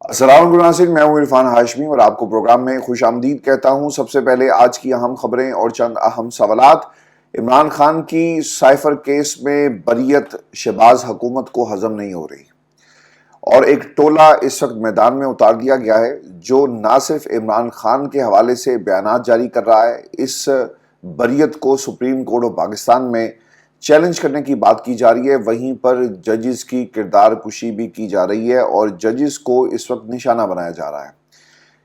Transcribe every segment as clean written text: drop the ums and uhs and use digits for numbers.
السلام علیکم ناظرین، میں ہوں عرفان ہاشمی اور آپ کو پروگرام میں خوش آمدید کہتا ہوں۔ سب سے پہلے آج کی اہم خبریں اور چند اہم سوالات۔ عمران خان کی سائفر کیس میں بریت شہباز حکومت کو ہضم نہیں ہو رہی، اور ایک ٹولہ اس وقت میدان میں اتار دیا گیا ہے جو نہ صرف عمران خان کے حوالے سے بیانات جاری کر رہا ہے، اس بریت کو سپریم کورٹ آف پاکستان میں چیلنج کرنے کی بات کی جا رہی ہے، وہیں پر ججز کی کردار کشی بھی کی جا رہی ہے اور ججز کو اس وقت نشانہ بنایا جا رہا ہے۔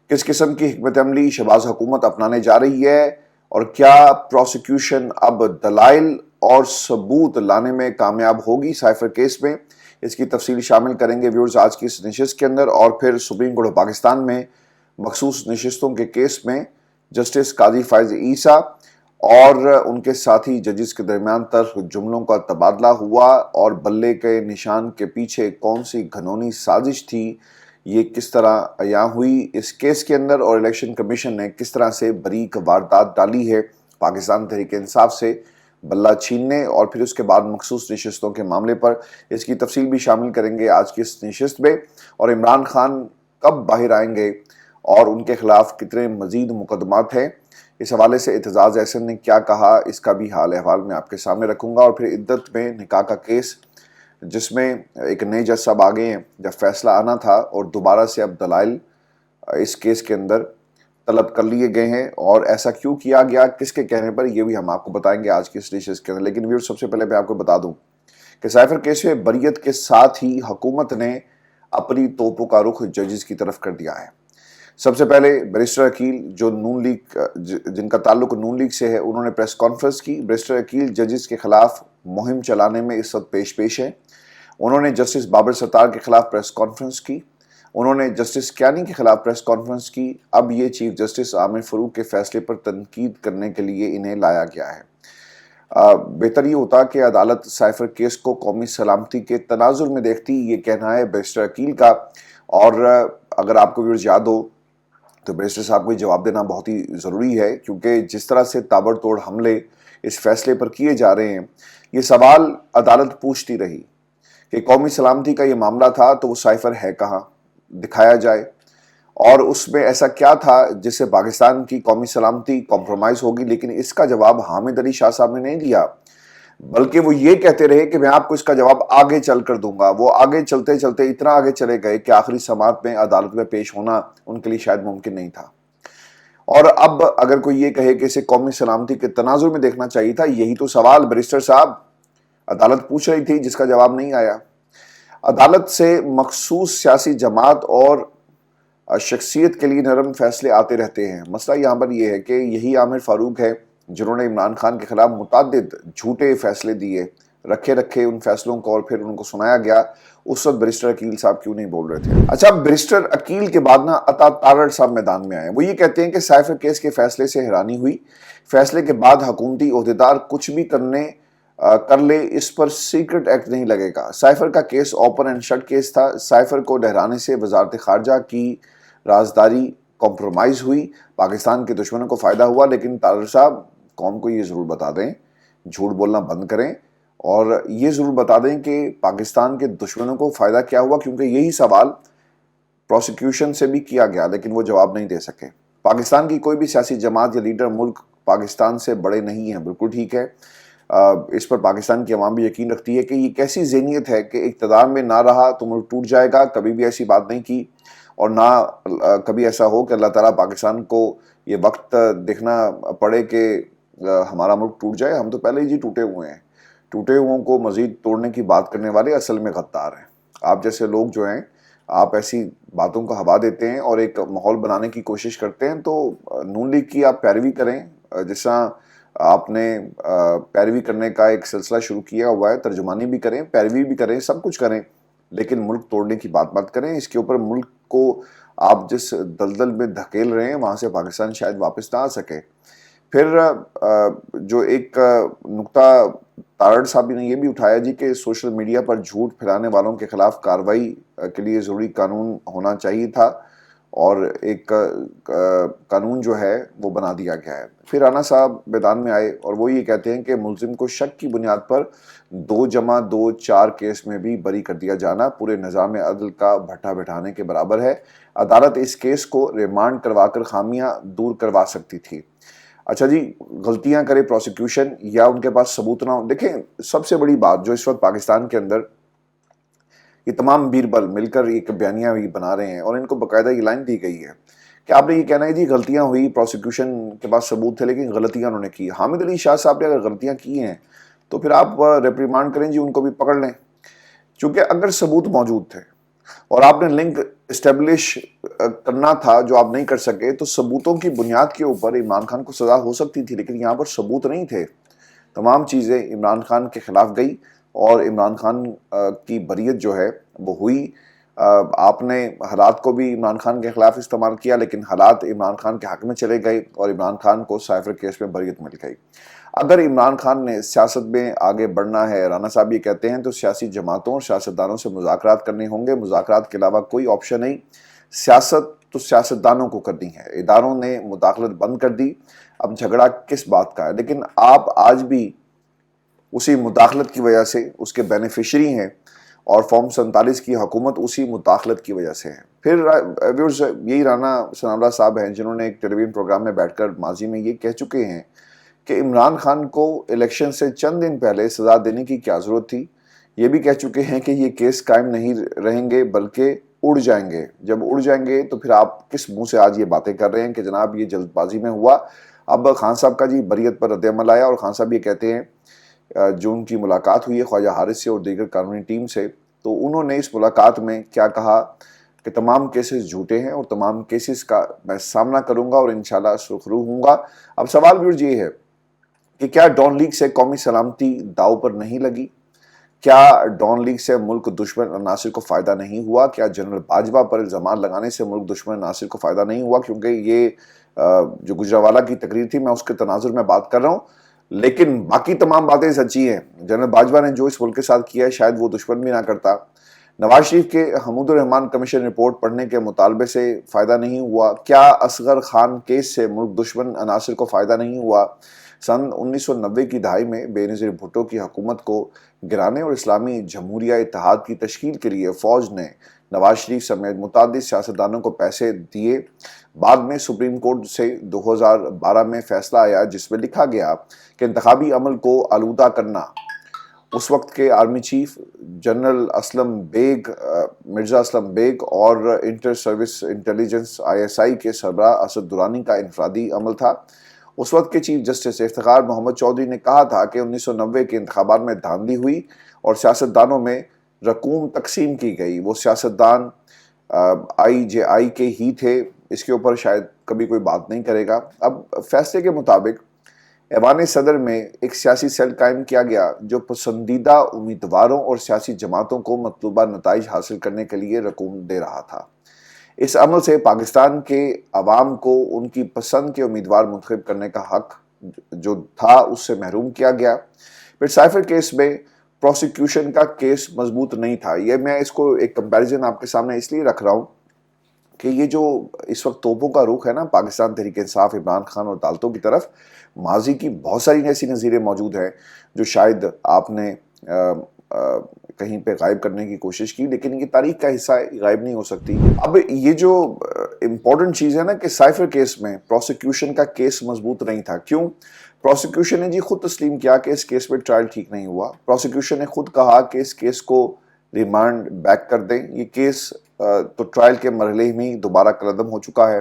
کس قسم کی حکمت عملی شہباز حکومت اپنانے جا رہی ہے، اور کیا پروسیکیوشن اب دلائل اور ثبوت لانے میں کامیاب ہوگی سائفر کیس میں؟ اس کی تفصیل شامل کریں گے ویورز آج کی اس نشست کے اندر، اور پھر سپریم کورٹ آف پاکستان میں مخصوص نشستوں کے کیس میں جسٹس قاضی فائز عیسیٰ اور ان کے ساتھی ججز کے درمیان تلخ جملوں کا تبادلہ ہوا، اور بلے کے نشان کے پیچھے کون سی گھنونی سازش تھی، یہ کس طرح عیاں ہوئی اس کیس کے اندر، اور الیکشن کمیشن نے کس طرح سے بریک واردات ڈالی ہے پاکستان تحریک انصاف سے بلہ چھیننے، اور پھر اس کے بعد مخصوص نشستوں کے معاملے پر اس کی تفصیل بھی شامل کریں گے آج کی اس نشست میں، اور عمران خان کب باہر آئیں گے اور ان کے خلاف کتنے مزید مقدمات ہیں، اس حوالے سے اعتزاز احسن نے کیا کہا، اس کا بھی حال احوال میں آپ کے سامنے رکھوں گا، اور پھر عدت میں نکاح کا کیس جس میں ایک نئے جج صاحب آگئے ہیں، جب فیصلہ آنا تھا اور دوبارہ سے اب دلائل اس کیس کے اندر طلب کر لیے گئے ہیں، اور ایسا کیوں کیا گیا، کس کے کہنے پر، یہ بھی ہم آپ کو بتائیں گے آج کی اس نشست کے اندر۔ لیکن ویور سب سے پہلے میں آپ کو بتا دوں کہ سائفر کیس میں بریت کے ساتھ ہی حکومت نے اپنی توپوں کا رخ ججز کی طرف کر دیا ہے۔ سب سے پہلے بیرسٹر عقیل جو نون لیگ جن کا تعلق نون لیگ سے ہے، انہوں نے پریس کانفرنس کی۔ بیرسٹر عقیل ججز کے خلاف مہم چلانے میں اس وقت پیش ہیں۔ انہوں نے جسٹس بابر ستار کے خلاف پریس کانفرنس کی، انہوں نے جسٹس کیانی کے خلاف پریس کانفرنس کی، اب یہ چیف جسٹس عامر فاروق کے فیصلے پر تنقید کرنے کے لیے انہیں لایا گیا ہے۔ بہتر یہ ہوتا کہ عدالت سائفر کیس کو قومی سلامتی کے تناظر میں دیکھتی، یہ کہنا ہے بیرسٹر عقیل کا، اور اگر آپ کو ویورز یاد ہو تو بیرسٹر صاحب کو جواب دینا بہت ہی ضروری ہے، کیونکہ جس طرح سے تابڑ توڑ حملے اس فیصلے پر کیے جا رہے ہیں، یہ سوال عدالت پوچھتی رہی کہ قومی سلامتی کا یہ معاملہ تھا تو وہ سائفر ہے کہاں، دکھایا جائے، اور اس میں ایسا کیا تھا جس سے پاکستان کی قومی سلامتی کمپرومائز ہوگی۔ لیکن اس کا جواب حامد علی شاہ صاحب نے نہیں دیا، بلکہ وہ یہ کہتے رہے کہ میں آپ کو اس کا جواب آگے چل کر دوں گا۔ وہ آگے چلتے چلتے اتنا آگے چلے گئے کہ آخری سماعت میں عدالت میں پیش ہونا ان کے لیے شاید ممکن نہیں تھا، اور اب اگر کوئی یہ کہے کہ اسے قومی سلامتی کے تناظر میں دیکھنا چاہیے تھا، یہی تو سوال بیرسٹر صاحب عدالت پوچھ رہی تھی جس کا جواب نہیں آیا۔ عدالت سے مخصوص سیاسی جماعت اور شخصیت کے لیے نرم فیصلے آتے رہتے ہیں۔ مسئلہ یہاں پر یہ ہے کہ یہی عامر فاروق ہے جنہوں نے عمران خان کے خلاف متعدد جھوٹے فیصلے دیے، رکھے ان فیصلوں کو، اور پھر ان کو سنایا گیا۔ اس وقت بیرسٹر عقیل صاحب کیوں نہیں بول رہے تھے؟ اچھا، بیرسٹر عقیل کے بعد نا عطا تارڑ صاحب میدان میں آئے، وہ یہ کہتے ہیں کہ سائفر کیس کے فیصلے سے حیرانی ہوئی، فیصلے کے بعد حکومتی عہدیدار کچھ بھی کر لے اس پر سیکرٹ ایکٹ نہیں لگے گا۔ سائفر کا case open and shut case تھا، سائفر کو ڈہرانے سے وزارت خارجہ کی رازداری کمپرومائز ہوئی، پاکستان کے دشمنوں کو فائدہ ہوا، لیکن تارڑ صاحب قوم کو یہ ضرور بتا دیں، جھوٹ بولنا بند کریں، اور یہ ضرور بتا دیں کہ پاکستان کے دشمنوں کو فائدہ کیا ہوا، کیونکہ یہی سوال پروسیکیوشن سے بھی کیا گیا لیکن وہ جواب نہیں دے سکے۔ پاکستان کی کوئی بھی سیاسی جماعت یا لیڈر ملک پاکستان سے بڑے نہیں ہیں، بالکل ٹھیک ہے، اس پر پاکستان کی عوام بھی یقین رکھتی ہے کہ یہ کیسی ذہنیت ہے کہ اقتدار میں نہ رہا تو ملک ٹوٹ جائے گا، کبھی بھی ایسی بات نہیں کی، اور نہ کبھی ایسا ہو کہ اللہ تعالیٰ پاکستان کو یہ وقت دیکھنا پڑے کہ ہمارا ملک ٹوٹ جائے۔ ہم تو پہلے ہی ٹوٹے ہوئے ہیں، ٹوٹے ہوئوں کو مزید توڑنے کی بات کرنے والے اصل میں غدار ہیں۔ آپ جیسے لوگ جو ہیں، آپ ایسی باتوں کو ہوا دیتے ہیں اور ایک ماحول بنانے کی کوشش کرتے ہیں، تو نون لیگ کی آپ پیروی کریں، جس طرح آپ نے پیروی کرنے کا ایک سلسلہ شروع کیا ہوا ہے، ترجمانی بھی کریں، پیروی بھی کریں، سب کچھ کریں، لیکن ملک توڑنے کی بات مت کریں۔ اس کے اوپر ملک کو آپ جس دلدل میں دھکیل رہے ہیں وہاں سے پاکستان شاید واپس نہ آ سکے۔ پھر جو ایک نقطہ تارڑ صاحب نے یہ بھی اٹھایا جی کہ سوشل میڈیا پر جھوٹ پھیلانے والوں کے خلاف کارروائی کے لیے ضروری قانون ہونا چاہیے تھا، اور ایک قانون جو ہے وہ بنا دیا گیا ہے۔ پھر رانا صاحب میدان میں آئے اور وہ یہ کہتے ہیں کہ ملزم کو شک کی بنیاد پر 2+2=4 کیس میں بھی بری کر دیا جانا پورے نظام عدل کا بھٹا بٹھانے کے برابر ہے۔ عدالت اس کیس کو ریمانڈ کروا کر خامیاں دور کروا سکتی تھی۔ اچھا جی، غلطیاں کرے پروسیکیوشن یا ان کے پاس ثبوت نہ ہو۔ دیکھیں، سب سے بڑی بات جو اس وقت پاکستان کے اندر یہ تمام بیربل مل کر ایک بیانیہ بھی بنا رہے ہیں اور ان کو باقاعدہ یہ لائن دی گئی ہے کہ آپ نے یہ کہنا ہے جی غلطیاں ہوئی، پروسیکیوشن کے پاس ثبوت تھے لیکن غلطیاں انہوں نے کی۔ حامد علی شاہ صاحب نے اگر غلطیاں کی ہیں تو پھر آپ ریپریمانڈ کریں جی، ان کو بھی پکڑ لیں، چونکہ اگر ثبوت موجود تھے اور آپ نے لنک اسٹیبلش کرنا تھا جو آپ نہیں کر سکے، تو ثبوتوں کی بنیاد کے اوپر عمران خان کو سزا ہو سکتی تھی، لیکن یہاں پر ثبوت نہیں تھے۔ تمام چیزیں عمران خان کے خلاف گئی اور عمران خان کی بریت جو ہے وہ ہوئی۔ آپ نے حالات کو بھی عمران خان کے خلاف استعمال کیا، لیکن حالات عمران خان کے حق میں چلے گئے اور عمران خان کو سائفر کیس میں بریت مل گئی۔ اگر عمران خان نے سیاست میں آگے بڑھنا ہے، رانا صاحب یہ کہتے ہیں، تو سیاسی جماعتوں اور سیاستدانوں سے مذاکرات کرنے ہوں گے۔ مذاکرات کے علاوہ کوئی آپشن نہیں۔ سیاست تو سیاستدانوں کو کرنی ہے۔ اداروں نے مداخلت بند کر دی، اب جھگڑا کس بات کا ہے؟ لیکن آپ آج بھی اسی مداخلت کی وجہ سے اس کے بینیفیشری ہیں اور فارم 47 کی حکومت اسی مداخلت کی وجہ سے ہے۔ پھر ویورز، یہی رانا ثناء اللہ صاحب ہیں جنہوں نے ایک ٹیلی ویژن پروگرام میں بیٹھ کر ماضی میں یہ کہہ چکے ہیں کہ عمران خان کو الیکشن سے چند دن پہلے سزا دینے کی کیا ضرورت تھی۔ یہ بھی کہہ چکے ہیں کہ یہ کیس قائم نہیں رہیں گے بلکہ اڑ جائیں گے۔ جب اڑ جائیں گے تو پھر آپ کس منہ سے آج یہ باتیں کر رہے ہیں کہ جناب یہ جلد بازی میں ہوا؟ اب خان صاحب کا جی بریت پر رد عمل آیا اور خان صاحب یہ کہتے ہیں جو ان کی ملاقات ہوئی ہے خواجہ حارث سے اور دیگر قانونی ٹیم سے، تو انہوں نے اس ملاقات میں کیا کہا کہ تمام کیسز جھوٹے ہیں اور تمام کیسز کا میں سامنا کروں گا اور انشاءاللہ سرخرو ہوں گا۔ اب سوال بھی یہ ہے کہ کیا ڈان لیگ سے قومی سلامتی داؤ پر نہیں لگی؟ کیا ڈان لیگ سے ملک دشمن عناصر کو فائدہ نہیں ہوا؟ کیا جنرل باجوہ پر الزامات لگانے سے ملک دشمن عناصر کو فائدہ نہیں ہوا؟ کیونکہ یہ جو گجرانوالہ کی تقریر تھی میں اس کے تناظر میں بات کر رہا ہوں، لیکن باقی تمام باتیں سچی ہیں۔ جنرل باجوہ نے جو اس ملک کے ساتھ کیا ہے شاید وہ دشمن بھی نہ کرتا۔ نواز شریف کے حمود الرحمان کمیشن رپورٹ پڑھنے کے مطالبے سے فائدہ نہیں ہوا؟ کیا اصغر خان کیس سے ملک دشمن عناصر کو فائدہ نہیں ہوا؟ سن 1990 کی دہائی میں بے نظیر بھٹو کی حکومت کو گرانے اور اسلامی جمہوریہ اتحاد کی تشکیل کے لیے فوج نے نواز شریف سمیت متعدد سیاستدانوں کو پیسے دیے۔ بعد میں سپریم کورٹ سے 2012 میں فیصلہ آیا جس میں لکھا گیا کہ انتخابی عمل کو آلودہ کرنا اس وقت کے army chief general Aslam Baig, Mirza Aslam Baig اور انٹر سروس انٹیلیجنس ISI کے سربراہ اسد درانی کا انفرادی عمل تھا۔ اس وقت کے چیف جسٹس افتخار محمد چودھری نے کہا تھا کہ 1990 کے انتخابات میں دھاندلی ہوئی اور سیاستدانوں میں رقوم تقسیم کی گئی۔ وہ سیاستدان IJI کے ہی تھے، اس کے اوپر شاید کبھی کوئی بات نہیں کرے گا۔ اب فیصلے کے مطابق ایوان صدر میں ایک سیاسی سیل قائم کیا گیا جو پسندیدہ امیدواروں اور سیاسی جماعتوں کو مطلوبہ نتائج حاصل کرنے کے لیے رقوم دے رہا تھا۔ اس عمل سے پاکستان کے عوام کو ان کی پسند کے امیدوار منتخب کرنے کا حق جو تھا اس سے محروم کیا گیا۔ پھر سائفر کیس میں پروسیکیوشن کا کیس مضبوط نہیں تھا۔ یہ میں اس کو ایک کمپیریزن آپ کے سامنے اس لیے رکھ رہا ہوں کہ یہ جو اس وقت توپوں کا رخ ہے نا پاکستان تحریک انصاف، عمران خان اور عدالتوں کی طرف، ماضی کی بہت ساری ایسی نظیریں موجود ہیں جو شاید آپ نے کہیں پہ غائب کرنے کی کوشش کی، لیکن یہ تاریخ کا حصہ ہے، غائب نہیں ہو سکتی۔ اب یہ جو امپورٹنٹ چیز ہے نا کہ سائفر کیس میں پروسیکیوشن کا کیس مضبوط نہیں تھا۔ کیوں؟ پروسیکیوشن نے جی خود تسلیم کیا کہ اس کیس میں ٹرائل ٹھیک نہیں ہوا۔ پروسیکیوشن نے خود کہا کہ اس کیس کو ریمانڈ بیک کر دیں، یہ کیس تو ٹرائل کے مرحلے میں دوبارہ کالعدم ہو چکا ہے۔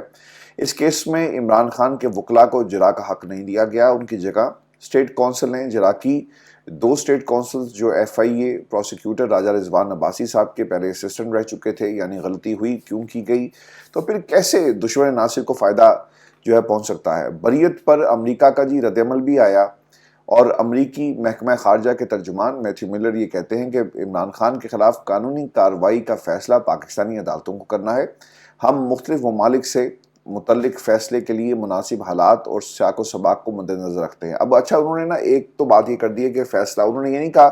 اس کیس میں عمران خان کے وکلاء کو جرا کا حق نہیں دیا گیا، ان کی جگہ اسٹیٹ کونسل نے جرا کی۔ 2 اسٹیٹ کونسلز جو FIA پروسیکیوٹر راجہ رضوان عباسی صاحب کے پہلے اسسٹنٹ رہ چکے تھے، یعنی غلطی ہوئی کیوں کی گئی؟ تو پھر کیسے دشمن عناصر کو فائدہ جو ہے پہنچ سکتا ہے؟ بریت پر امریکہ کا جی رد عمل بھی آیا اور امریکی محکمہ خارجہ کے ترجمان میتھیو ملر یہ کہتے ہیں کہ عمران خان کے خلاف قانونی کارروائی کا فیصلہ پاکستانی عدالتوں کو کرنا ہے۔ ہم مختلف ممالک سے متعلق فیصلے کے لیے مناسب حالات اور سیاق و سباق کو مد نظر رکھتے ہیں۔ اب اچھا انہوں نے نا ایک تو بات یہ کر دی ہے کہ فیصلہ، انہوں نے یہ نہیں کہا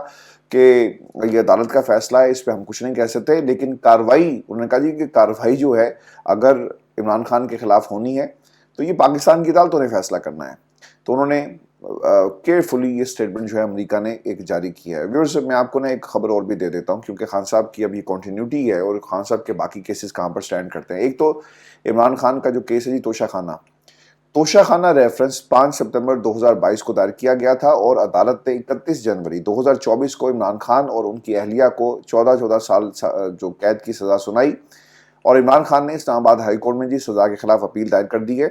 کہ یہ عدالت کا فیصلہ ہے اس پہ ہم کچھ نہیں کہہ سکتے، لیکن کارروائی، انہوں نے کہا جی کہ کارروائی جو ہے اگر عمران خان کے خلاف ہونی ہے تو یہ پاکستان کی عدالتوں نے فیصلہ کرنا ہے. تو انہوں نے کیئرفلی یہ اسٹیٹمنٹ جو ہے امریکہ نے ایک جاری کیا ہے. ویورز میں آپ کو ایک خبر اور بھی دے دیتا ہوں کیونکہ خان صاحب کی اب یہ کنٹینیوٹی ہے اور خان صاحب کے باقی کیسز کہاں پر سٹینڈ کرتے ہیں. ایک تو عمران خان کا جو کیس ہے جی توشہ خانہ ریفرنس 5 سپتمبر 2022 کو دائر کیا گیا تھا اور عدالت نے 31 جنوری 2024 کو عمران خان اور ان کی اہلیہ کو 14 سال جو قید کی سزا سنائی اور عمران خان نے اسلام آباد ہائی کورٹ میں جی سزا کے خلاف اپیل دائر کر دی ہے.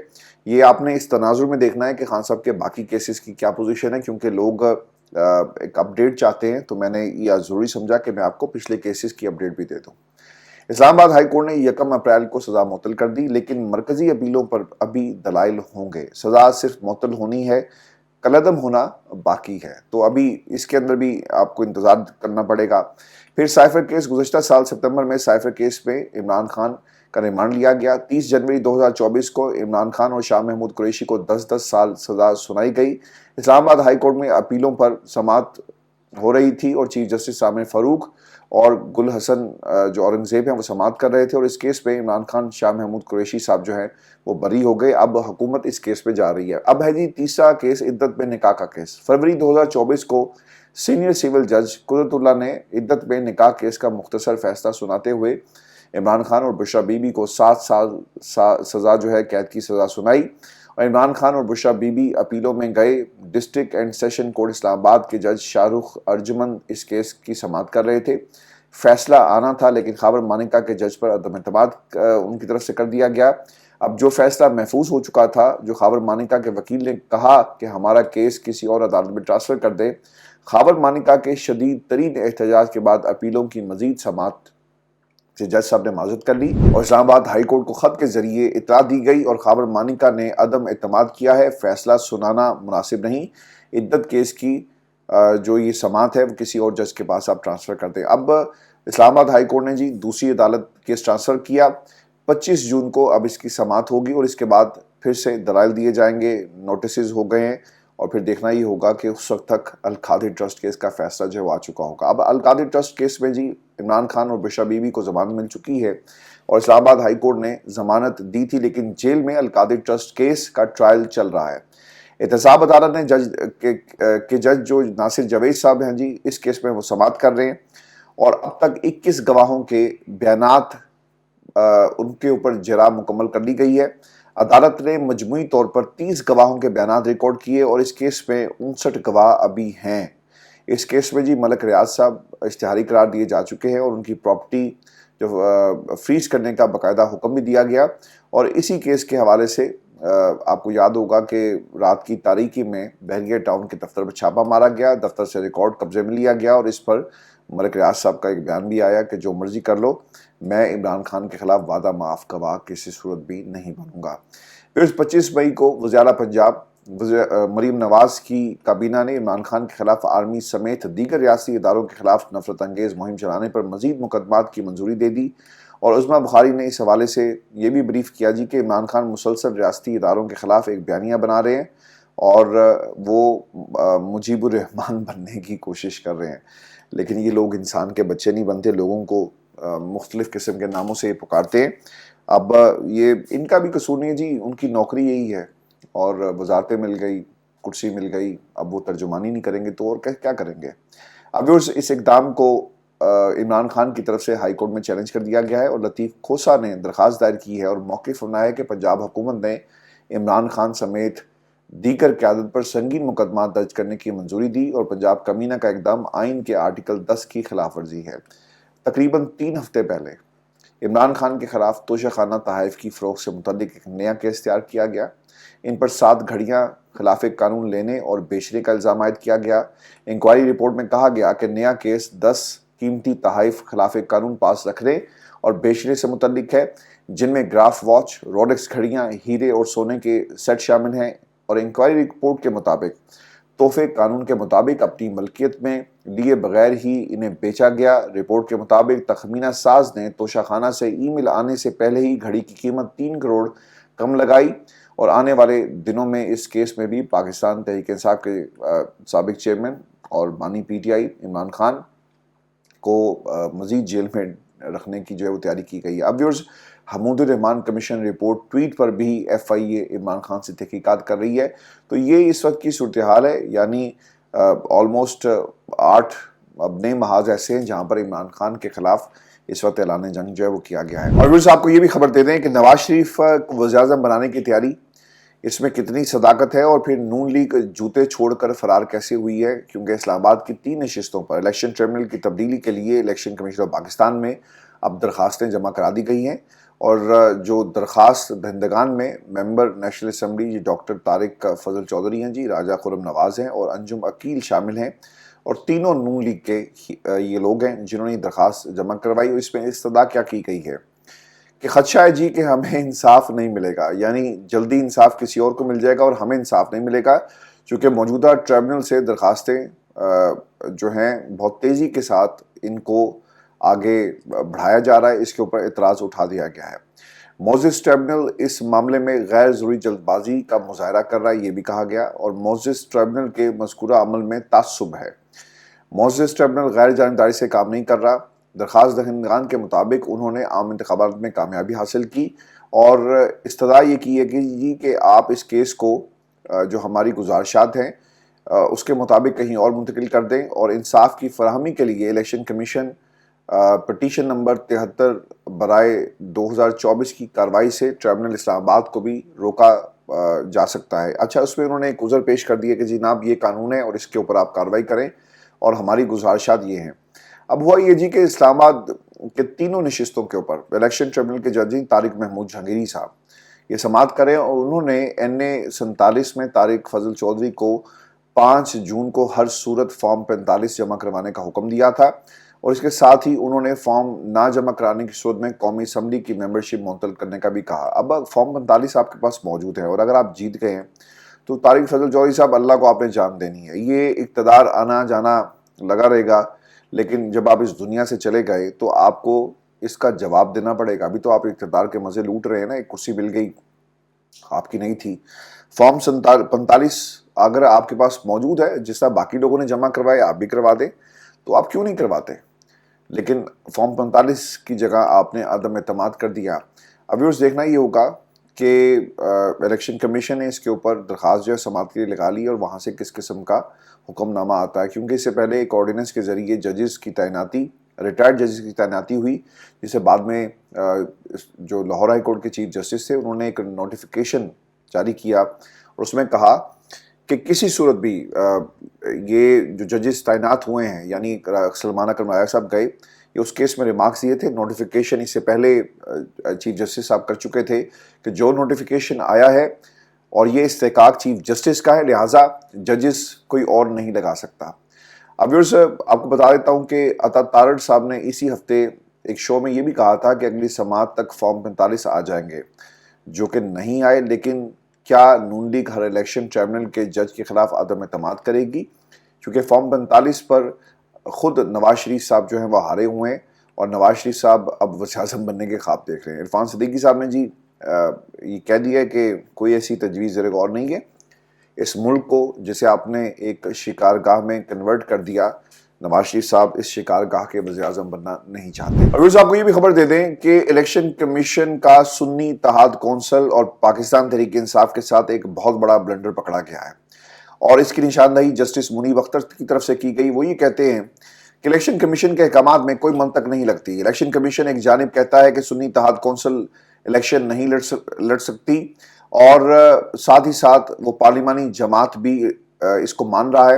یہ آپ نے اس تناظر میں دیکھنا ہے کہ خان صاحب کے باقی کیسز کی کیا پوزیشن ہے کیونکہ لوگ ایک اپڈیٹ چاہتے ہیں تو میں نے یہ ضروری سمجھا کہ میں آپ کو پچھلے کیسز کی اپڈیٹ بھی دے دوں. اسلام آباد ہائی کورٹ نے 1 اپریل کو سزا معطل کر دی لیکن مرکزی اپیلوں پر ابھی دلائل ہوں گے. سزا صرف معطل ہونی ہے, کالعدم ہونا باقی ہے. تو ابھی اس کے اندر بھی آپ کو انتظار کرنا پڑے گا. پھر سائفر کیس گزشتہ سال سپتمبر میں سائفر کیس میں عمران خان کا ریمانڈ لیا گیا. 30 جنوری 2024 کو عمران خان اور شاہ محمود قریشی کو 10 سال سزا سنائی گئی. اسلام آباد ہائی کورٹ میں اپیلوں پر سماعت ہو رہی تھی اور چیف جسٹس عامر فاروق اور گل حسن جو اورنگزیب ہیں وہ سماعت کر رہے تھے اور اس کیس پہ عمران خان شاہ محمود قریشی صاحب جو ہیں وہ بری ہو گئے. اب حکومت اس کیس پہ جا رہی ہے. اب ہے جی تیسرا کیس عدت میں نکاح کا کیس. فروری 2024 کو سینئر سول جج قدرت اللہ نے عدت میں نکاح کیس کا مختصر فیصلہ سناتے ہوئے عمران خان اور بشرا بی بی کو 7 سال سزا جو ہے قید کی سزا سنائی اور عمران خان اور بشرا بی بی اپیلوں میں گئے. ڈسٹرکٹ اینڈ سیشن کورٹ اسلام آباد کے جج شاہ رخ ارجمند اس کیس کی سماعت کر رہے تھے. فیصلہ آنا تھا لیکن خاور مانیکا کے جج پر عدم اعتماد ان کی طرف سے کر دیا گیا. اب جو فیصلہ محفوظ ہو چکا تھا, جو خاور مانیکا کے وکیل نے کہا کہ ہمارا کیس کسی اور عدالت میں ٹرانسفر کر دیں, خاور مانیکا کے شدید ترین احتجاج کے بعد اپیلوں کی مزید سماعت سے جج صاحب نے معذرت کر لی اور اسلام آباد ہائی کورٹ کو خط کے ذریعے اطلاع دی گئی اور خاور مانیکا نے عدم اعتماد کیا ہے. فیصلہ سنانا مناسب نہیں, عدت کیس کی جو یہ سماعت ہے وہ کسی اور جج کے پاس آپ ٹرانسفر کر دیں. اب اسلام آباد ہائی کورٹ نے جی دوسری عدالت کیس ٹرانسفر کیا. 25 جون کو اب اس کی سماعت ہوگی اور اس کے بعد پھر سے دلائل دیے جائیں گے. نوٹسز ہو گئے ہیں اور پھر دیکھنا یہ ہوگا کہ اس وقت تک القادری ٹرسٹ کیس کا فیصلہ جو ہے آ چکا ہوگا. اب القادری ٹرسٹ کیس میں جی عمران خان اور بشرا بی بی کو ضمانت مل چکی ہے اور اسلام آباد ہائی کورٹ نے ضمانت دی تھی لیکن جیل میں القادری ٹرسٹ کیس کا ٹرائل چل رہا ہے. احتساب عدالت نے جج جو ناصر جاوید صاحب ہیں جی اس کیس میں وہ سماعت کر رہے ہیں اور اب تک 21 گواہوں کے بیانات ان کے اوپر جرا مکمل کر لی گئی ہے. عدالت نے مجموعی طور پر 30 گواہوں کے بیانات ریکارڈ کیے اور اس کیس میں 59 گواہ ابھی ہیں. اس کیس میں جی ملک ریاض صاحب اشتہاری قرار دیے جا چکے ہیں اور ان کی پراپرٹی جو فریز کرنے کا باقاعدہ حکم بھی دیا گیا. اور اسی کیس کے حوالے سے آپ کو یاد ہوگا کہ رات کی تاریکی میں بحریہ ٹاؤن کے دفتر پر چھاپا مارا گیا, دفتر سے ریکارڈ قبضے میں لیا گیا اور اس پر ملک ریاض صاحب کا ایک بیان بھی آیا کہ جو مرضی کر لو, میں عمران خان کے خلاف وعدہ معاف گواہ کسی صورت بھی نہیں بنوں گا. پھر 25 مئی کو وزیر اعلیٰ پنجاب مریم نواز کی کابینہ نے عمران خان کے خلاف آرمی سمیت دیگر ریاستی اداروں کے خلاف نفرت انگیز مہم چلانے پر مزید مقدمات کی منظوری دے دی اور عظمیٰ بخاری نے اس حوالے سے یہ بھی بریف کیا جی کہ عمران خان مسلسل ریاستی اداروں کے خلاف ایک بیانیہ بنا رہے ہیں اور وہ مجیب الرحمان بننے کی کوشش کر رہے ہیں. لیکن یہ لوگ انسان کے بچے نہیں بنتے, لوگوں کو مختلف قسم کے ناموں سے پکارتے ہیں. اب یہ ان کا بھی قصور نہیں ہے جی, ان کی نوکری یہی ہے اور وزارتیں مل گئی, کرسی مل گئی, اب وہ ترجمانی نہیں کریں گے تو اور کیا کریں گے. اب اس اقدام کو عمران خان کی طرف سے ہائی کورٹ میں چیلنج کر دیا گیا ہے اور لطیف کھوسہ نے درخواست دائر کی ہے اور موقف بنایا ہے کہ پنجاب حکومت نے عمران خان سمیت دیگر قیادت پر سنگین مقدمات درج کرنے کی منظوری دی اور پنجاب کمینہ کا اقدام آئین کے آرٹیکل 10 کی خلاف ورزی ہے. تقریباً 3 ہفتے پہلے عمران خان کے خلاف توشہ خانہ تحائف کی فروخت سے متعلق ایک نیا کیس تیار کیا گیا. ان پر 7 گھڑیاں خلاف قانون لینے اور بیچنے کا الزام عائد کیا گیا. انکوائری رپورٹ میں کہا گیا کہ نیا کیس 10 قیمتی تحائف خلاف قانون پاس رکھنے اور بیچنے سے متعلق ہے جن میں گراف واچ, روڈکس گھڑیاں, ہیرے اور سونے کے سیٹ شامل ہیں اور انکوائری رپورٹ کے مطابق تحفے قانون کے مطابق اپنی ملکیت میں لیے بغیر ہی انہیں بیچا گیا. رپورٹ کے مطابق تخمینہ ساز نے توشہ خانہ سے ای میل آنے سے پہلے ہی گھڑی کی قیمت 3 کروڑ کم لگائی اور آنے والے دنوں میں اس کیس میں بھی پاکستان تحریک انصاف کے سابق چیئرمین اور بانی P T I Imran Khan کو مزید جیل میں رکھنے کی جو ہے وہ تیاری کی گئی ہے. اب ویورز حمود الرحمان کمیشن رپورٹ ٹویٹ پر بھی ایف آئی اے عمران خان سے تحقیقات کر رہی ہے. تو یہ اس وقت کی صورتحال ہے. یعنی آلموسٹ 8 اب نئے محاذ ایسے ہیں جہاں پر عمران خان کے خلاف اس وقت اعلان جنگ جو ہے وہ کیا گیا ہے. اور ویورز آپ کو یہ بھی خبر دے دیں کہ نواز شریف کو وزیر اعظم بنانے کی تیاری، اس میں کتنی صداقت ہے، اور پھر نون لیگ جوتے چھوڑ کر فرار کیسے ہوئی ہے. کیونکہ اسلام آباد کی 3 نشستوں پر الیکشن ٹربیونل کی تبدیلی کے لیے الیکشن کمیشن آف پاکستان میں اب درخواستیں جمع کرا دی گئی ہیں. اور جو درخواست دہندگان میں ممبر نیشنل اسمبلی ڈاکٹر طارق فضل چودھری ہیں جی، راجہ خرم نواز ہیں اور انجم عقیل شامل ہیں، اور تینوں نون لیگ کے یہ لوگ ہیں جنہوں نے درخواست جمع کروائی. اور اس میں استدعا کیا کی گئی ہے کہ خدشہ ہے جی کہ ہمیں انصاف نہیں ملے گا، یعنی جلدی انصاف کسی اور کو مل جائے گا اور ہمیں انصاف نہیں ملے گا، چونکہ موجودہ ٹریبونل سے درخواستیں جو ہیں بہت تیزی کے ساتھ ان کو آگے بڑھایا جا رہا ہے. اس کے اوپر اعتراض اٹھا دیا گیا ہے. معزز ٹریبونل اس معاملے میں غیر ضروری جلد بازی کا مظاہرہ کر رہا ہے، یہ بھی کہا گیا. اور معزز ٹریبونل کے مذکورہ عمل میں تعصب ہے. معزز ٹریبونل غیر جانبداری سے کام نہیں کر رہا. درخواست دہندگان کے مطابق انہوں نے عام انتخابات میں کامیابی حاصل کی اور استدعا یہ کی ہے کہ آپ اس کیس کو جو ہماری گزارشات ہیں اس کے مطابق کہیں اور منتقل کر دیں، اور انصاف کی فراہمی کے لیے الیکشن کمیشن پٹیشن نمبر 73 برائے 2024 کی کارروائی سے ٹریبونل اسلام آباد کو بھی روکا جا سکتا ہے. اچھا، اس میں انہوں نے ایک عذر پیش کر دیا کہ جناب یہ قانون ہے اور اس کے اوپر آپ کارروائی کریں اور ہماری گزارشات یہ ہیں. اب ہوا یہ جی کہ اسلام آباد کے تینوں نشستوں کے اوپر الیکشن ٹریبونل کے جج طارق محمود جہانگیری صاحب یہ سماعت کریں، اور انہوں نے این 47 میں طارق فضل چودھری کو 5 جون کو ہر صورت فارم 45 جمع کروانے کا حکم دیا تھا، اور اس کے ساتھ ہی انہوں نے فارم نہ جمع کرانے کی صورت میں قومی اسمبلی کی ممبرشپ معطل کرنے کا بھی کہا. اب فارم 45 آپ کے پاس موجود ہے اور اگر آپ جیت گئے ہیں تو طارق فضل چودھری صاحب اللہ کو آپ نے جان دینی ہے. یہ اقتدار آنا جانا لگا رہے گا، لیکن جب آپ اس دنیا سے چلے گئے تو آپ کو اس کا جواب دینا پڑے گا. ابھی تو آپ اقتدار کے مزے لوٹ رہے ہیں نا، ایک کرسی مل گئی آپ کی نہیں تھی. فارم 45 اگر آپ کے پاس موجود ہے، جس طرح باقی لوگوں نے جمع کروائے آپ بھی کروا دیں، تو آپ کیوں نہیں کرواتے؟ لیکن فارم 45 کی جگہ آپ نے عدم اعتماد کر دیا. اب ویورز دیکھنا یہ ہوگا کہ الیکشن کمیشن نے اس کے اوپر درخواست جو ہے سماعت کے لیے لگا لی اور وہاں سے کس قسم کا حکم نامہ آتا ہے. کیونکہ اس سے پہلے ایک آرڈیننس کے ذریعے ججز کی تعیناتی، ریٹائرڈ ججز کی تعیناتی ہوئی، جسے بعد میں جو لاہور ہائی کورٹ کے چیف جسٹس تھے انہوں نے ایک نوٹیفیکیشن جاری کیا اور اس میں کہا کہ کسی صورت بھی یہ جو ججز تعینات ہوئے ہیں، یعنی سلمانہ کرمایا صاحب گئے، یہ اس کیس میں ریمارکس دیے تھے. نوٹیفیکیشن اس سے پہلے چیف جسٹس صاحب کر چکے تھے کہ جو نوٹیفیکیشن آیا ہے اور یہ استحقاق چیف جسٹس کا ہے، لہٰذا ججز کوئی اور نہیں لگا سکتا. اب ویورز آپ کو بتا دیتا ہوں کہ عطا تارڑ صاحب نے اسی ہفتے ایک شو میں یہ بھی کہا تھا کہ اگلی سماعت تک فارم 45 آ جائیں گے، جو کہ نہیں آئے. لیکن کیا نون لیگ ہر الیکشن ٹریبونل کے جج کے خلاف عدم اعتماد کرے گی؟ کیونکہ فارم 45 پر خود نواز شریف صاحب جو ہیں وہ ہارے ہوئے ہیں اور نواز شریف صاحب اب وزیر اعظم بننے کے خواب دیکھ رہے ہیں. عرفان صدیقی صاحب نے جی یہ کہہ دیا ہے کہ کوئی ایسی تجویز زیر غور نہیں ہے. اس ملک کو جسے آپ نے ایک شکارگاہ میں کنورٹ کر دیا، نواز شریف صاحب اس شکارگاہ کے وزیر اعظم بننا نہیں چاہتے. اور آپ کو یہ بھی خبر دے دیں کہ الیکشن کمیشن کا سنی اتحاد کونسل اور پاکستان تحریک انصاف کے ساتھ ایک بہت بڑا بلنڈر پکڑا گیا ہے، اور اس کی نشاندہی جسٹس منیب اختر کی طرف سے کی گئی. وہ یہ کہتے ہیں کہ الیکشن کمیشن کے احکامات میں کوئی منطق نہیں لگتی. الیکشن کمیشن ایک جانب کہتا ہے کہ سنی اتحاد کونسل الیکشن نہیں لڑ سکتی، اور ساتھ ہی ساتھ وہ پارلیمانی جماعت بھی اس کو مان رہا ہے.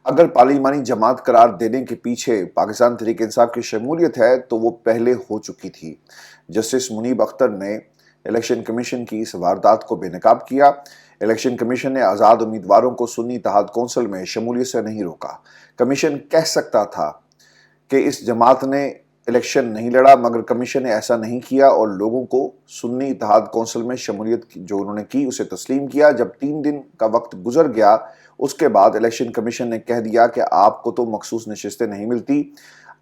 اگر پارلیمانی جماعت قرار دینے کے پیچھے پاکستان تحریک انصاف کی شمولیت ہے تو وہ پہلے ہو چکی تھی. جسٹس منیب اختر نے الیکشن کمیشن کی اس واردات کو بے نقاب کیا. الیکشن کمیشن نے آزاد امیدواروں کو سنی اتحاد کونسل میں شمولیت سے نہیں روکا. کمیشن کہہ سکتا تھا کہ اس جماعت نے الیکشن نہیں لڑا، مگر کمیشن نے ایسا نہیں کیا اور لوگوں کو سنی اتحاد کونسل میں شمولیت جو انہوں نے کی اسے تسلیم کیا. جب 3 دن کا وقت گزر گیا اس کے بعد الیکشن کمیشن نے کہہ دیا کہ آپ کو تو مخصوص نشستیں نہیں ملتی.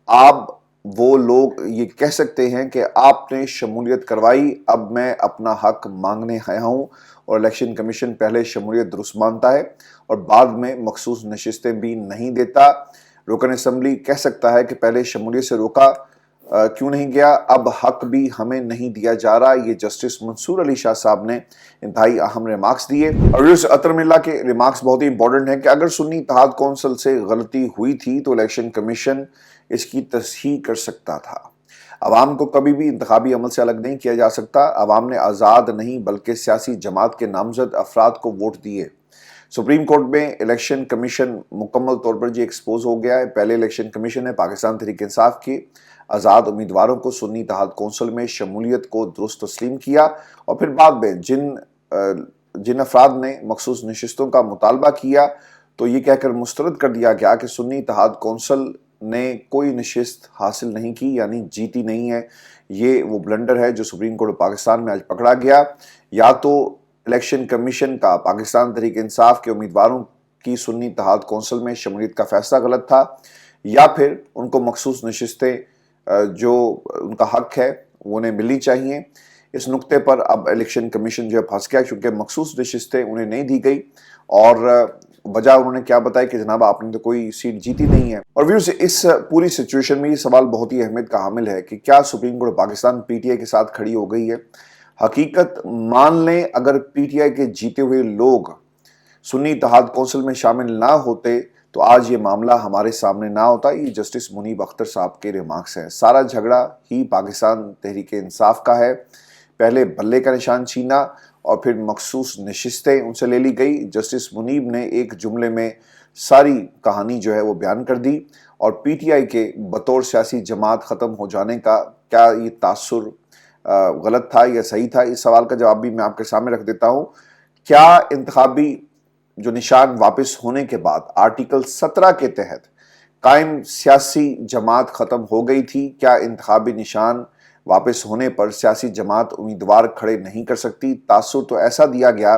آپ وہ لوگ یہ کہہ سکتے ہیں کہ آپ نے شمولیت کروائی، اب میں اپنا حق مانگنے آیا ہوں. اور الیکشن کمیشن پہلے شمولیت درست مانتا ہے اور بعد میں مخصوص نشستیں بھی نہیں دیتا. رکن اسمبلی کہہ سکتا ہے کہ پہلے شمولیت سے روکا کیوں نہیں گیا؟ اب حق بھی ہمیں نہیں دیا جا رہا۔ یہ جسٹس منصور علی شاہ صاحب نے انتہائی اہم ریمارکس دیے۔ اور اطہر اللہ کے ریمارکس بہت ہی امپورٹنٹ ہیں کہ اگر سنی اتحاد کونسل سے غلطی ہوئی تھی تو الیکشن کمیشن اس کی تصحیح کر سکتا تھا۔ عوام کو کبھی بھی انتخابی عمل سے الگ نہیں کیا جا سکتا۔ عوام نے آزاد نہیں بلکہ سیاسی جماعت کے نامزد افراد کو ووٹ دیے۔ سپریم کورٹ میں الیکشن کمیشن مکمل طور پر ایکسپوز ہو گیا ہے۔ پہلے الیکشن کمیشن نے پاکستان تحریک انصاف کی آزاد امیدواروں کو سنی اتحاد کونسل میں شمولیت کو درست تسلیم کیا، اور پھر بعد میں جن افراد نے مخصوص نشستوں کا مطالبہ کیا تو یہ کہہ کر مسترد کر دیا گیا کہ سنی اتحاد کونسل نے کوئی نشست حاصل نہیں کی، یعنی جیتی نہیں ہے۔ یہ وہ بلنڈر ہے جو سپریم کورٹ پاکستان میں آج پکڑا گیا۔ یا تو الیکشن کمیشن کا پاکستان تحریک انصاف کے امیدواروں کی سنی اتحاد کونسل میں شمولیت کا فیصلہ غلط تھا، یا پھر ان کو مخصوص نشستیں جو ان کا حق ہے وہ انہیں ملنی چاہیے۔ اس نقطے پر اب الیکشن کمیشن جو ہے پھنس گیا، کیونکہ مخصوص نشستیں انہیں نہیں دی گئی، اور وجہ انہوں نے کیا بتایا کہ جناب آپ نے تو کوئی سیٹ جیتی نہیں ہے۔ اور ویورز، اس پوری سچویشن میں یہ سوال بہت ہی اہمیت کا حامل ہے کہ کیا supreme court Pakistan P T I کے ساتھ کھڑی ہو گئی ہے؟ حقیقت مان لیں، اگر پی ٹی آئی کے جیتے ہوئے لوگ سنی اتحاد کونسل میں شامل نہ ہوتے تو آج یہ معاملہ ہمارے سامنے نہ ہوتا۔ یہ جسٹس منیب اختر صاحب کے ریمارکس ہیں۔ سارا جھگڑا ہی پاکستان تحریک انصاف کا ہے۔ پہلے بلے کا نشان چھینا اور پھر مخصوص نشستیں ان سے لے لی گئی۔ جسٹس منیب نے ایک جملے میں ساری کہانی جو ہے وہ بیان کر دی، اور پی ٹی آئی کے بطور سیاسی جماعت ختم ہو جانے کا کیا یہ تاثر غلط تھا یا صحیح تھا؟ اس سوال کا جواب بھی میں آپ کے سامنے رکھ دیتا ہوں۔ کیا انتخابی جو نشان واپس ہونے کے بعد آرٹیکل 17 کے تحت قائم سیاسی جماعت ختم ہو گئی تھی؟ کیا انتخابی نشان واپس ہونے پر سیاسی جماعت امیدوار کھڑے نہیں کر سکتی؟ تاثر تو ایسا دیا گیا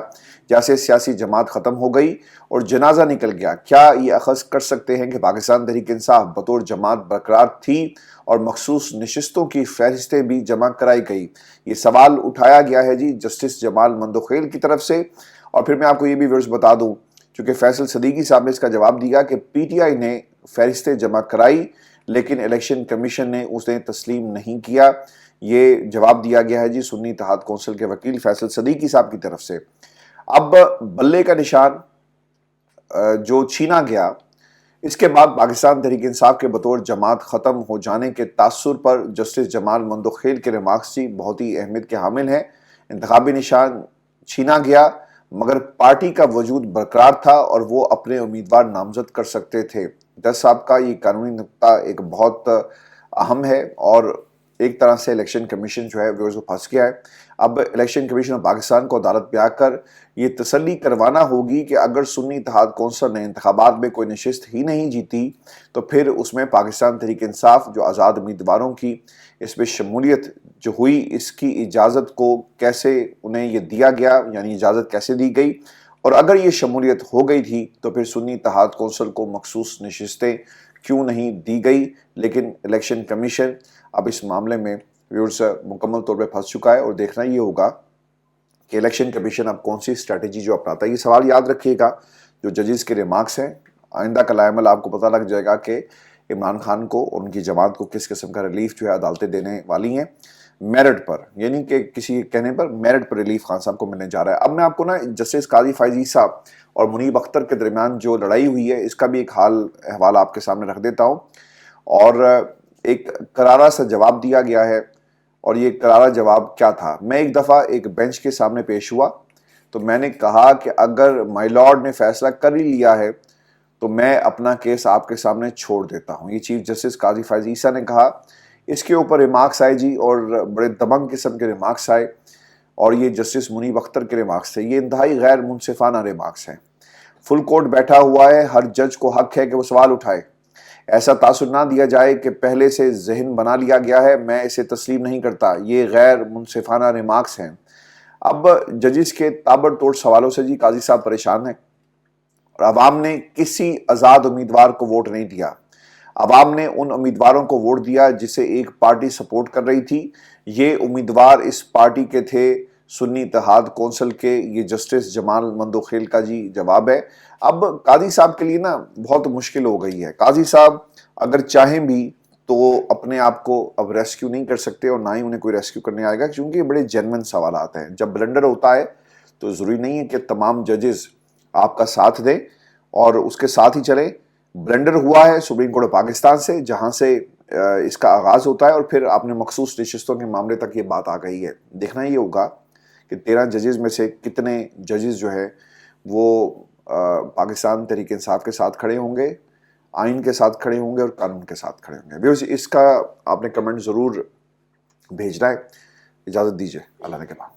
جیسے سیاسی جماعت ختم ہو گئی اور جنازہ نکل گیا۔ کیا یہ اخذ کر سکتے ہیں کہ پاکستان تحریک انصاف بطور جماعت برقرار تھی اور مخصوص نشستوں کی فہرستیں بھی جمع کرائی گئی؟ یہ سوال اٹھایا گیا ہے جی جسٹس جمال مندوخیل کی طرف سے۔ اور پھر میں آپ کو یہ بھی ویورز بتا دوں، چونکہ فیصل صدیقی صاحب نے اس کا جواب دیا کہ پی ٹی آئی نے فہرستیں جمع کرائی لیکن الیکشن کمیشن نے اسے تسلیم نہیں کیا۔ یہ جواب دیا گیا ہے جی سنی اتحاد کونسل کے وکیل فیصل صدیقی صاحب کی طرف سے۔ اب بلے کا نشان جو چھینا گیا، اس کے بعد پاکستان تحریک انصاف کے بطور جماعت ختم ہو جانے کے تاثر پر جسٹس جمال مندوخیل کے ریمارکس جی بہت ہی اہمیت کے حامل ہیں۔ انتخابی نشان چھینا گیا مگر پارٹی کا وجود برقرار تھا اور وہ اپنے امیدوار نامزد کر سکتے تھے۔ جج صاحب کا یہ قانونی نقطہ ایک بہت اہم ہے، اور ایک طرح سے الیکشن کمیشن جو ہے وہ پھنس گیا ہے۔ اب الیکشن کمیشن آف پاکستان کو عدالت میں آ کر یہ تسلی کروانا ہوگی کہ اگر سنی اتحاد کونسل نے انتخابات میں کوئی نشست ہی نہیں جیتی تو پھر اس میں پاکستان تحریک انصاف جو آزاد امیدواروں کی اس میں شمولیت جو ہوئی، اس کی اجازت کو کیسے انہیں یہ دیا گیا، یعنی اجازت کیسے دی گئی، اور اگر یہ شمولیت ہو گئی تھی تو پھر سنی اتحاد کونسل کو مخصوص نشستیں کیوں نہیں دی گئی۔ لیکن الیکشن کمیشن اب اس معاملے میں ویورز مکمل طور پہ پھنس چکا ہے، اور دیکھنا یہ ہوگا کہ الیکشن کمیشن اب کون سی اسٹریٹجی جو اپناتا ہے۔ یہ سوال یاد رکھیے گا جو ججز کے ریمارکس ہیں، آئندہ کا لائے عمل آپ کو پتہ لگ جائے گا کہ عمران خان کو اور ان کی جماعت کو کس قسم کا ریلیف جو ہے عدالتیں دینے والی ہیں میرٹ پر، یعنی کہ کسی کہنے پر میرٹ پر ریلیف خان صاحب کو ملنے جا رہا ہے۔ اب میں آپ کو نا جسٹس قاضی فائز عیسیٰ اور منیب اختر کے درمیان جو لڑائی ہوئی ہے اس کا بھی ایک احوال آپ کے سامنے رکھ دیتا ہوں، اور ایک کرارا سا جواب دیا گیا ہے۔ اور یہ کرارا جواب کیا تھا؟ میں ایک دفعہ ایک بینچ کے سامنے پیش ہوا تو میں نے کہا کہ اگر مائی لارڈ نے فیصلہ کر ہی لیا ہے تو میں اپنا کیس آپ کے سامنے چھوڑ دیتا ہوں۔ یہ چیف جسٹس قاضی فائز عیسیٰ نے کہا۔ اس کے اوپر ریمارکس آئے جی، اور بڑے دبنگ قسم کے ریمارکس آئے، اور یہ جسٹس منیب اختر کے ریمارکس تھے۔ یہ انتہائی غیر منصفانہ ریمارکس ہیں۔ فل کورٹ بیٹھا ہوا ہے، ہر جج کو حق ہے کہ وہ سوال اٹھائے۔ ایسا تاثر نہ دیا جائے کہ پہلے سے ذہن بنا لیا گیا ہے، میں اسے تسلیم نہیں کرتا۔ یہ غیر منصفانہ ریمارکس ہیں۔ اب ججز کے تابڑ توڑ سوالوں سے جی قاضی صاحب پریشان ہیں، اور عوام نے کسی آزاد امیدوار کو ووٹ نہیں دیا۔ عوام نے ان امیدواروں کو ووٹ دیا جسے ایک پارٹی سپورٹ کر رہی تھی۔ یہ امیدوار اس پارٹی کے تھے سنی اتحاد کونسل کے۔ یہ جسٹس جمال مندوخیل کا جی جواب ہے۔ اب قاضی صاحب کے لیے نا بہت مشکل ہو گئی ہے۔ قاضی صاحب اگر چاہیں بھی تو اپنے آپ کو اب ریسکیو نہیں کر سکتے اور نہ ہی انہیں کوئی ریسکیو کرنے آئے گا، کیونکہ یہ بڑے جینوئن سوالات ہیں. جب بلنڈر ہوتا ہے تو ضروری نہیں ہے کہ تمام ججز آپ کا ساتھ دیں اور اس کے ساتھ ہی چلیں. بلنڈر ہوا ہے سپریم کورٹ آف پاکستان سے، جہاں سے اس کا آغاز ہوتا ہے، اور پھر آپ نے مخصوص نشستوں کے معاملے تک یہ بات آ گئی ہے. دیکھنا یہ ہوگا کہ 13 ججز میں سے کتنے ججز جو ہے وہ پاکستان تحریک انصاف کے ساتھ کھڑے ہوں گے، آئین کے ساتھ کھڑے ہوں گے اور قانون کے ساتھ کھڑے ہوں گے. ویورز، اس کا آپ نے کمنٹ ضرور بھیجنا ہے. اجازت دیجیے، اللہ نے کے بعد.